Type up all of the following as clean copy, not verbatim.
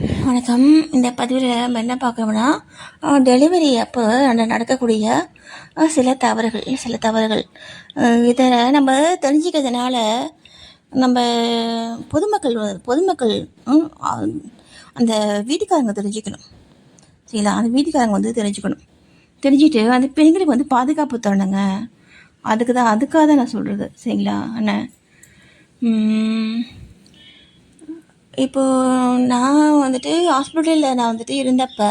வணக்கம். இந்த பதிவில் நம்ம என்ன பார்க்கணும்னா, டெலிவரி அப்போ நடக்கக்கூடிய சில தவறுகள் இதை நம்ம தெரிஞ்சுக்கிறதுனால நம்ம பொதுமக்கள் அந்த வீட்டுக்காரங்க தெரிஞ்சுக்கணும். சரிங்களா? அந்த வீட்டுக்காரங்க தெரிஞ்சுக்கணும். தெரிஞ்சுட்டு அந்த பெண்களுக்கு பாதுகாப்பு தரணுங்க. அதுக்காக தான் நான் சொல்கிறது. சரிங்களா அண்ணன்? இப்போது நான் ஹாஸ்பிட்டலில் நான் இருந்தப்போ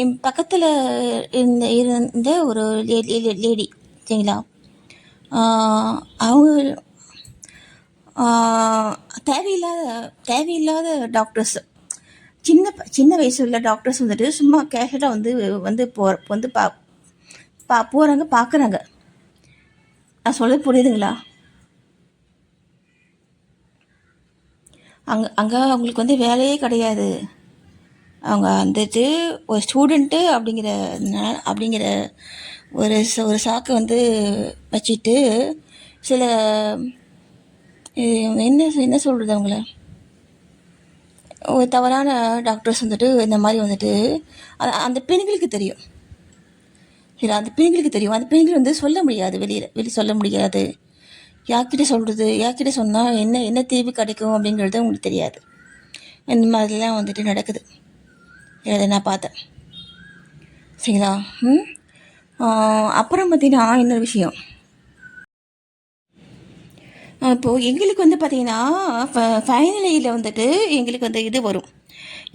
என் பக்கத்தில் இருந்த ஒரு லேடி. சரிங்களா? அவங்க தேவையில்லாத டாக்டர்ஸ், சின்ன வயசு உள்ள டாக்டர்ஸ் சும்மா கேஷுவலாக போகிறாங்க, பார்க்குறாங்க. நான் சொல்கிறது புரியுதுங்களா? அங்கே அவங்களுக்கு வேலையே கிடையாது. அவங்க ஒரு ஸ்டூடெண்ட்டு அப்படிங்கிற ஒரு சாக்கை வச்சுட்டு சில என்ன சொல்கிறது, அவங்கள ஒரு தவறான டாக்டர்ஸ் இந்த மாதிரி அந்த பெண்களுக்கு தெரியும். சரி, அந்த பெண்களுக்கு தெரியும். அந்த பெண்கள் சொல்ல முடியாது, வெளியே சொல்ல முடியாது. யார்கிட்ட சொல்கிறது, யார்கிட்ட சொன்னால் என்ன தீர்வு கிடைக்கும் அப்படிங்கிறது உங்களுக்கு தெரியாது. இந்த மாதிரிலாம் நடக்குது. இதை நான் பார்த்தேன். சரிங்களா? அப்புறம் பார்த்தீங்கன்னா இன்னொரு விஷயம். இப்போது எங்களுக்கு பார்த்தீங்கன்னா ஃபைனல் இயரில் எங்களுக்கு இது வரும்.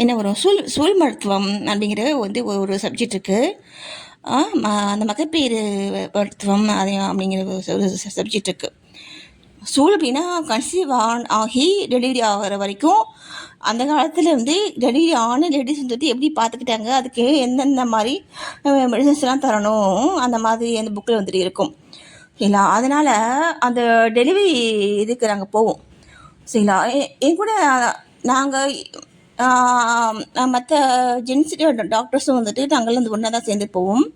என்ன வரும்? சூழ் மருத்துவம் அப்படிங்கிற ஒரு சப்ஜெக்ட் இருக்குது. அந்த மகப்பேறு மருத்துவம் அது அப்படிங்கிற ஒரு சப்ஜெக்ட் இருக்குது. சூழ் அப்படின்னா கன்சீவ் ஆகி டெலிவரி ஆகிற வரைக்கும் அந்த காலத்தில் டெலிவரி ஆன லேடிஸ் எப்படி பார்த்துக்கிட்டாங்க, அதுக்கு எந்தெந்த மாதிரி மெடிசன்ஸ்லாம் தரணும், அந்த மாதிரி அந்த புக்கில் இருக்கும். சரிங்களா? அதனால் அந்த டெலிவரி இதுக்கு நாங்கள் போவோம். சரிங்களா? என் கூட நாங்கள் மற்ற ஜென்ஸ் டாக்டர்ஸும் நாங்களும் ஒன்றா தான் சேர்ந்து போவோம்.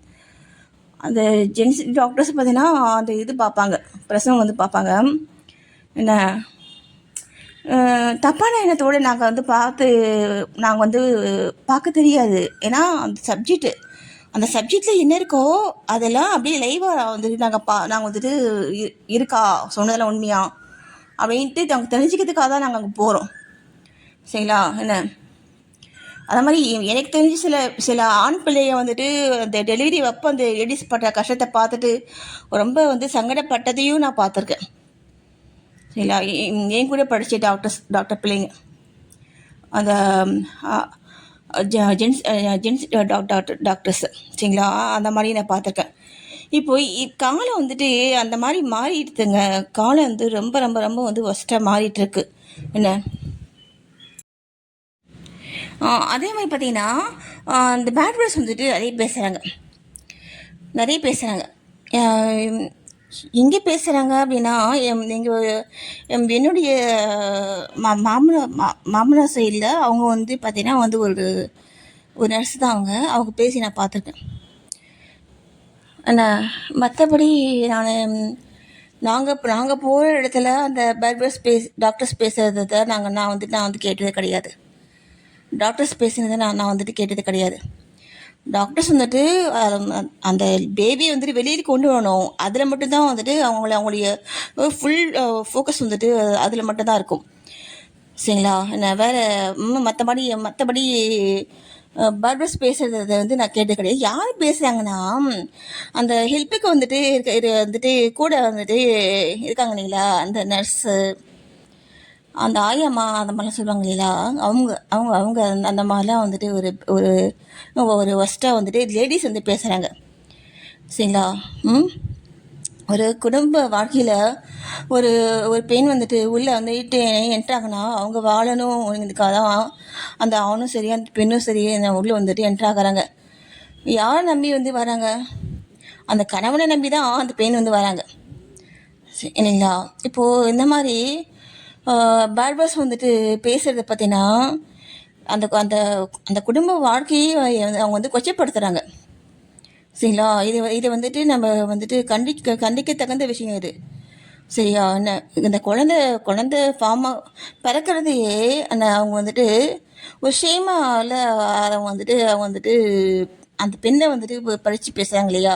அந்த ஜென்ஸ் டாக்டர்ஸ் பார்த்தீங்கன்னா அந்த இது பார்ப்பாங்க, பிரசவம் பார்ப்பாங்க. என்ன தப்பான எண்ணத்தோடு நாங்கள் பார்க்க தெரியாது. ஏன்னா அந்த சப்ஜெக்டில் என்ன இருக்கோ அதெல்லாம் அப்படியே லைவாக நாங்கள் இருக்கா, சொன்னதெல்லாம் உண்மையா அப்படின்ட்டு நாங்கள் தெரிஞ்சுக்கிறதுக்காக தான் நாங்கள் அங்கே போகிறோம். சரிங்களா? என்ன அது மாதிரி எனக்கு தெரிஞ்சு சில ஆண் பிள்ளைய அந்த டெலிவரி அப்போ அந்த லேடிஸ் பட்ட கஷ்டத்தை பார்த்துட்டு ரொம்ப சங்கடப்பட்டதையும் நான் பார்த்துருக்கேன். சரிங்களா? என் கூட படித்த டாக்டர் பிள்ளைங்க, அந்த ஜென்ஸ் டாக்டர்ஸ். சரிங்களா? அந்த மாதிரி நான் பார்த்துருக்கேன். இப்போது காலம் அந்த மாதிரி மாறிடுதுங்க. காலம் ரொம்ப ரொம்ப ரொம்ப ஒஸ்ட்டாக மாறிட்டுருக்கு. என்ன அதே மாதிரி பார்த்தீங்கன்னா இந்த பேட் வேர்ட்ஸ் நிறைய பேசுகிறாங்க. எங்கே பேசுகிறாங்க அப்படின்னா என்னுடைய மாமனார் சைடில் அவங்க பார்த்தீங்கன்னா ஒரு நர்ஸ் தான். அவங்க பேசி நான் பார்த்துருக்கேன். ஆனால் மற்றபடி நாங்கள் போகிற இடத்துல அந்த பேட் வேர்ட்ஸ் டாக்டர்ஸ் பேசுகிறத நான் கேட்டதே கிடையாது. டாக்டர்ஸ் பேசினதை நான் கேட்டது கிடையாது. டாக்டர்ஸ் அந்த பேபியை வெளியில் கொண்டு வரணும், அதில் மட்டும்தான் அவங்களுடைய ஃபுல் ஃபோக்கஸ் அதில் மட்டும்தான் இருக்கும். சரிங்களா? என்ன வேறு மற்றபடி பர்பஸ் பேசுகிறத நான் கேட்டது கிடையாது. யார் பேசுகிறாங்கன்னா அந்த ஹெல்ப்புக்கு கூட இருக்காங்க இல்லைங்களா, அந்த நர்ஸு, அந்த ஆயம்மா, அந்த மாதிரிலாம் சொல்லுவாங்க இல்லையா, அவங்க அந்த மாதிரிலாம் ஒரு ஒஸ்ட்டாக லேடிஸ் பேசுகிறாங்க. சரிங்களா? ஒரு குடும்ப வாழ்க்கையில் ஒரு பெண் உள்ளே என்ட்ராகனா அவங்க வாழணுங்கிறதுக்காக தான் அந்த ஆணும் சரி அந்த பெண்ணும் சரி உள்ளே என்ட்ராகிறாங்க. யாரை நம்பி வராங்க? அந்த கணவனை நம்பி தான் அந்த பெண் வராங்க. இல்லைங்களா? இப்போது இந்த மாதிரி பேட் வேர்ட்ஸ் பேசுகிறத பார்த்தீங்கன்னா அந்த அந்த அந்த குடும்ப வாழ்க்கையை அவங்க கொச்சைப்படுத்துகிறாங்க. சரிங்களா? இதை நம்ம கண்டிக்க தகுந்த விஷயம் இது. சரியா? என்ன இந்த குழந்தை ஃபார்மாக பிறக்கிறதையே அவங்க ஒரு ஷேமாவில் அவங்க வந்துட்டு அந்த பெண்ணை வந்துட்டு பறித்து பேசுகிறாங்க இல்லையா?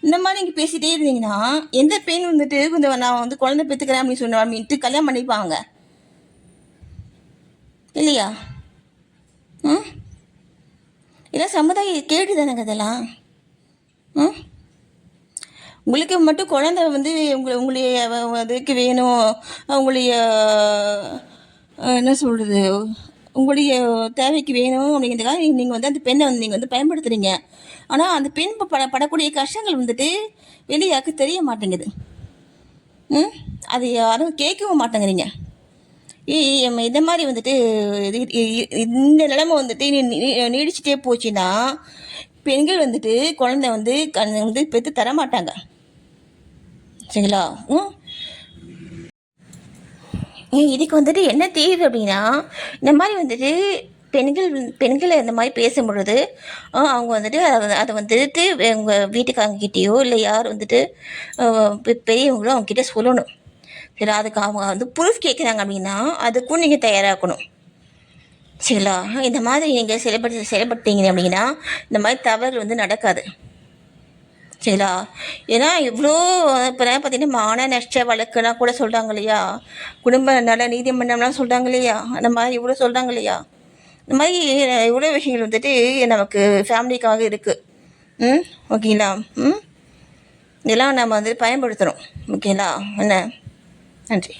இந்த மாதிரி நீங்கள் பேசிகிட்டே இருந்தீங்கன்னா எந்த பெண் வந்துட்டு கொஞ்சம் நான் வந்து குழந்தை பெற்றுக்கிறேன் அப்படின்னு சொன்ன அப்படின்ட்டு கல்யாணம் பண்ணிப்பாங்க இல்லையா? ம் இதெல்லாம் சமுதாய கேடு தானேங்க இதெல்லாம். ம் உங்களுக்கு மட்டும் குழந்தை வந்து உங்களுடைய இதுக்கு வேணும், உங்களுடைய என்ன சொல்கிறது, உங்களுடைய தேவைக்கு வேணும் அப்படிங்கிறதுக்காக நீங்கள் வந்து அந்த பெண்ணை வந்து நீங்கள் வந்து பயன்படுத்துகிறீங்க. ஆனால் அந்த பெண் படக்கூடிய கஷ்டங்கள் வந்துட்டு வெளியாக்கு தெரிய மாட்டேங்குது. ம் அது யாரும் கேட்கவும் மாட்டேங்கிறீங்க. இந்த மாதிரி வந்துட்டு இந்த நிலைமை வந்துட்டு நீடிச்சுட்டே போச்சுன்னா பெண்கள் வந்துட்டு குழந்தை வந்து வந்து பெற்று தர மாட்டாங்க. சரிங்களா? இதுக்கு வந்துட்டு என்ன தீர்வு அப்படின்னா, இந்த மாதிரி வந்துட்டு பெண்களை இந்த மாதிரி பேசும்பொழுது அவங்க வந்துட்டு அதை வந்துட்டு உங்கள் வீட்டுக்காரங்கிட்டேயோ இல்லை யார் வந்துட்டு பெரியவங்களோ அவங்கக்கிட்ட சொல்லணும். சரி, அதுக்கு அவங்க வந்து ப்ரூஃப் கேட்குறாங்க அப்படின்னா அதுக்கும் நீங்கள் தயாராகணும். சரிங்களா? இந்த மாதிரி நீங்கள் செயல்பட்டீங்க அப்படின்னா இந்த மாதிரி தவறு வந்து நடக்காது. சரிங்களா? ஏன்னா இவ்வளோ இப்போ பார்த்தீங்கன்னா மான நஷ்ட வழக்குலாம் கூட சொல்கிறாங்க இல்லையா? குடும்ப நல நீதிமன்றம்லாம் சொல்கிறாங்க இல்லையா? அந்த மாதிரி இவ்வளோ சொல்கிறாங்க இல்லையா? இந்த மாதிரி இவ்வளோ விஷயங்கள் வந்துட்டு நமக்கு ஃபேமிலிக்காக இருக்குது. ஓகேங்களா? இதெல்லாம் நம்ம வந்து பயன்படுத்துகிறோம். ஓகேங்களா? என்ன? நன்றி.